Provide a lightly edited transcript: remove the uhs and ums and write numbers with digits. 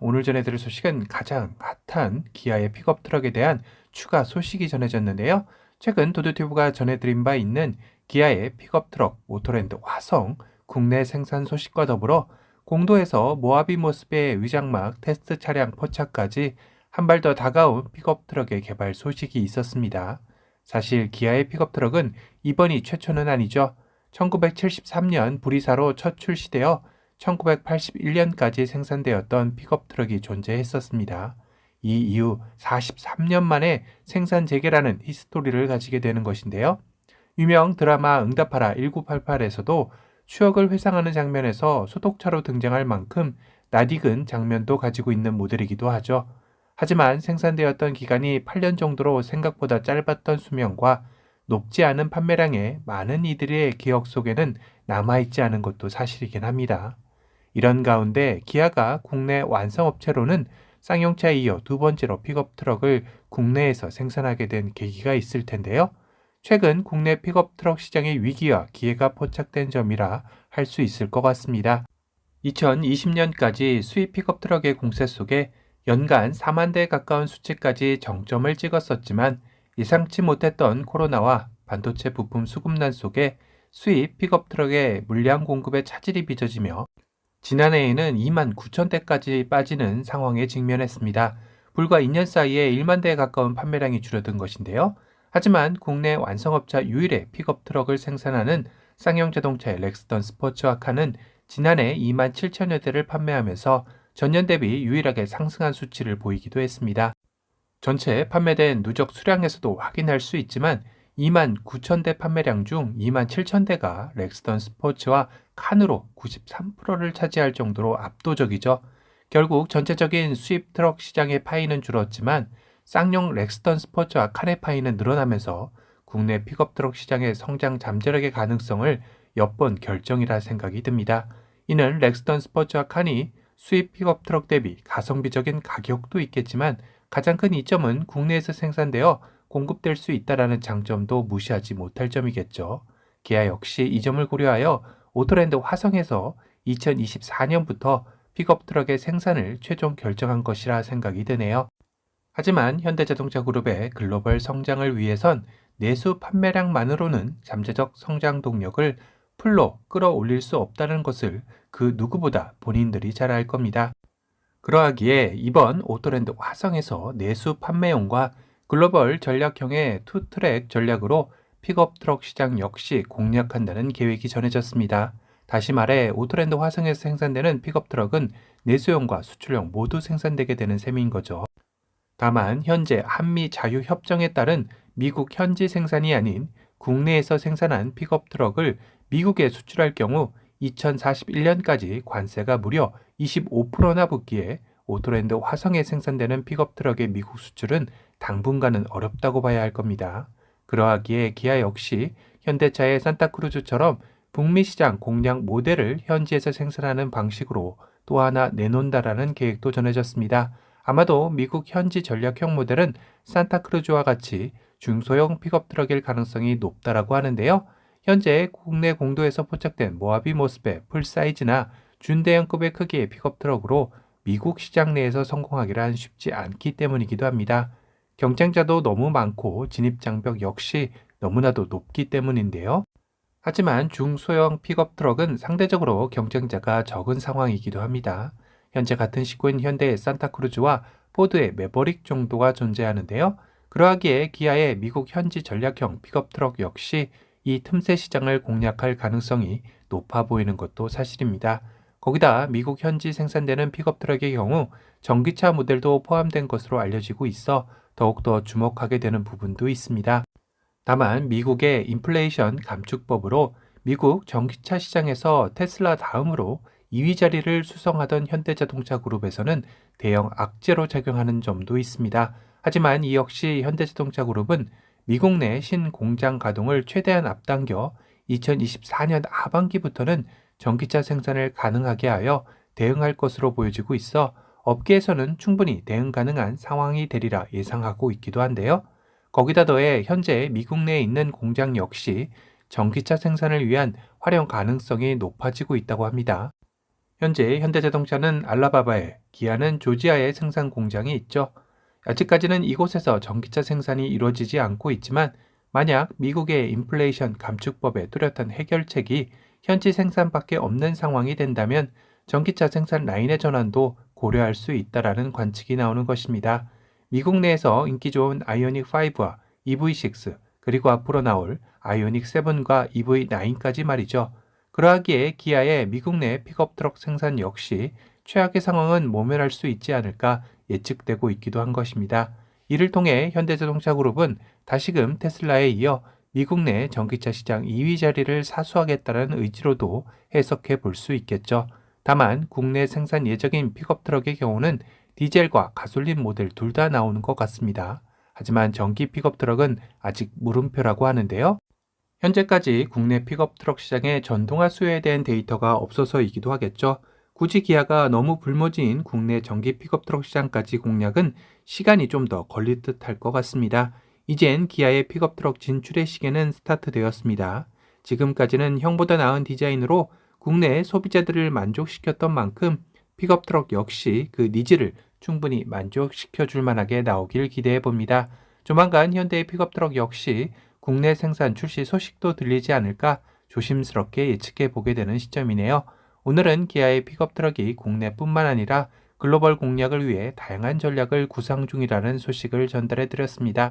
오늘 전해드릴 소식은 가장 핫한 기아의 픽업 트럭에 대한 추가 소식이 전해졌는데요. 최근 도드튜브가 전해드린 바 있는 기아의 픽업 트럭 모토랜드 화성 국내 생산 소식과 더불어 공도에서 모하비 모스베의 위장막 테스트 차량 포착까지 한 발 더 다가온 픽업 트럭의 개발 소식이 있었습니다. 사실 기아의 픽업 트럭은 이번이 최초는 아니죠. 1973년 불이사로 첫 출시되어 1981년까지 생산되었던 픽업 트럭이 존재했었습니다. 이 이후 43년 만에 생산 재개라는 히스토리를 가지게 되는 것인데요. 유명 드라마 응답하라 1988에서도 추억을 회상하는 장면에서 소독차로 등장할 만큼 낯익은 장면도 가지고 있는 모델이기도 하죠. 하지만 생산되었던 기간이 8년 정도로 생각보다 짧았던 수명과 높지 않은 판매량에 많은 이들의 기억 속에는 남아있지 않은 것도 사실이긴 합니다. 이런 가운데 기아가 국내 완성업체로는 쌍용차에 이어 두 번째로 픽업 트럭을 국내에서 생산하게 된 계기가 있을 텐데요. 최근 국내 픽업 트럭 시장의 위기와 기회가 포착된 점이라 할 수 있을 것 같습니다. 2020년까지 수입 픽업 트럭의 공세 속에 연간 4만 대에 가까운 수치까지 정점을 찍었었지만 예상치 못했던 코로나와 반도체 부품 수급난 속에 수입 픽업 트럭의 물량 공급에 차질이 빚어지며 지난해에는 2만 9천 대까지 빠지는 상황에 직면했습니다. 불과 2년 사이에 1만 대에 가까운 판매량이 줄어든 것인데요. 하지만 국내 완성업자 유일의 픽업 트럭을 생산하는 쌍용자동차의 렉스턴 스포츠와 칸은 지난해 2만 7천여 대를 판매하면서 전년 대비 유일하게 상승한 수치를 보이기도 했습니다. 전체 판매된 누적 수량에서도 확인할 수 있지만 2만 9천 대 판매량 중 2만 7천 대가 렉스턴 스포츠와 칸으로 93%를 차지할 정도로 압도적이죠. 결국 전체적인 수입 트럭 시장의 파이는 줄었지만 쌍용 렉스턴 스포츠와 칸의 파이는 늘어나면서 국내 픽업 트럭 시장의 성장 잠재력의 가능성을 엿본 결정이라 생각이 듭니다. 이는 렉스턴 스포츠와 칸이 수입 픽업 트럭 대비 가성비적인 가격도 있겠지만 가장 큰 이점은 국내에서 생산되어 공급될 수 있다는 장점도 무시하지 못할 점이겠죠. 기아 역시 이 점을 고려하여 오토랜드 화성에서 2024년부터 픽업 트럭의 생산을 최종 결정한 것이라 생각이 드네요. 하지만 현대자동차 그룹의 글로벌 성장을 위해선 내수 판매량만으로는 잠재적 성장 동력을 풀로 끌어올릴 수 없다는 것을 그 누구보다 본인들이 잘 알 겁니다. 그러하기에 이번 오토랜드 화성에서 내수 판매용과 글로벌 전략형의 투트랙 전략으로 픽업 트럭 시장 역시 공략한다는 계획이 전해졌습니다. 다시 말해 오토랜드 화성에서 생산되는 픽업 트럭은 내수용과 수출용 모두 생산되게 되는 셈인 거죠. 다만 현재 한미 자유협정에 따른 미국 현지 생산이 아닌 국내에서 생산한 픽업 트럭을 미국에 수출할 경우 2041년까지 관세가 무려 25%나 붙기에 오토랜드 화성에 생산되는 픽업 트럭의 미국 수출은 당분간은 어렵다고 봐야 할 겁니다. 그러하기에 기아 역시 현대차의 산타크루즈처럼 북미 시장 공략 모델을 현지에서 생산하는 방식으로 또 하나 내놓는다라는 계획도 전해졌습니다. 아마도 미국 현지 전략형 모델은 산타크루즈와 같이 중소형 픽업 트럭일 가능성이 높다라고 하는데요. 현재 국내 공도에서 포착된 모하비 모스베 풀사이즈나 준대형급의 크기의 픽업 트럭으로 미국 시장 내에서 성공하기란 쉽지 않기 때문이기도 합니다. 경쟁자도 너무 많고 진입장벽 역시 너무나도 높기 때문인데요. 하지만 중소형 픽업 트럭은 상대적으로 경쟁자가 적은 상황이기도 합니다. 현재 같은 시구인 현대의 산타크루즈와 포드의 매버릭 정도가 존재하는데요. 그러하기에 기아의 미국 현지 전략형 픽업 트럭 역시 이 틈새 시장을 공략할 가능성이 높아 보이는 것도 사실입니다. 거기다 미국 현지 생산되는 픽업 트럭의 경우 전기차 모델도 포함된 것으로 알려지고 있어 더욱더 주목하게 되는 부분도 있습니다. 다만 미국의 인플레이션 감축법으로 미국 전기차 시장에서 테슬라 다음으로 2위 자리를 수성하던 현대자동차 그룹에서는 대형 악재로 작용하는 점도 있습니다. 하지만 이 역시 현대자동차 그룹은 미국 내 신공장 가동을 최대한 앞당겨 2024년 하반기부터는 전기차 생산을 가능하게 하여 대응할 것으로 보여지고 있어 업계에서는 충분히 대응 가능한 상황이 되리라 예상하고 있기도 한데요. 거기다 더해 현재 미국 내에 있는 공장 역시 전기차 생산을 위한 활용 가능성이 높아지고 있다고 합니다. 현재 현대자동차는 알라바바에, 기아는 조지아에 생산 공장이 있죠. 아직까지는 이곳에서 전기차 생산이 이루어지지 않고 있지만 만약 미국의 인플레이션 감축법의 뚜렷한 해결책이 현지 생산밖에 없는 상황이 된다면 전기차 생산 라인의 전환도 고려할 수 있다라는 관측이 나오는 것입니다. 미국 내에서 인기 좋은 아이오닉 5와 EV6 그리고 앞으로 나올 아이오닉 7과 EV9까지 말이죠. 그러하기에 기아의 미국 내 픽업 트럭 생산 역시 최악의 상황은 모면할 수 있지 않을까 예측되고 있기도 한 것입니다. 이를 통해 현대자동차 그룹은 다시금 테슬라에 이어 미국 내 전기차 시장 2위 자리를 사수하겠다는 의지로도 해석해 볼 수 있겠죠. 다만 국내 생산 예정인 픽업 트럭의 경우는 디젤과 가솔린 모델 둘 다 나오는 것 같습니다. 하지만 전기 픽업 트럭은 아직 물음표라고 하는데요. 현재까지 국내 픽업 트럭 시장의 전동화 수요에 대한 데이터가 없어서이기도 하겠죠. 굳이 기아가 너무 불모지인 국내 전기 픽업 트럭 시장까지 공략은 시간이 좀 더 걸릴 듯 할 것 같습니다. 이젠 기아의 픽업 트럭 진출의 시계는 스타트되었습니다. 지금까지는 형보다 나은 디자인으로 국내 소비자들을 만족시켰던 만큼 픽업 트럭 역시 그 니즈를 충분히 만족시켜 줄 만하게 나오길 기대해 봅니다. 조만간 현대의 픽업 트럭 역시 국내 생산 출시 소식도 들리지 않을까 조심스럽게 예측해 보게 되는 시점이네요. 오늘은 기아의 픽업 트럭이 국내뿐만 아니라 글로벌 공략을 위해 다양한 전략을 구상 중이라는 소식을 전달해 드렸습니다.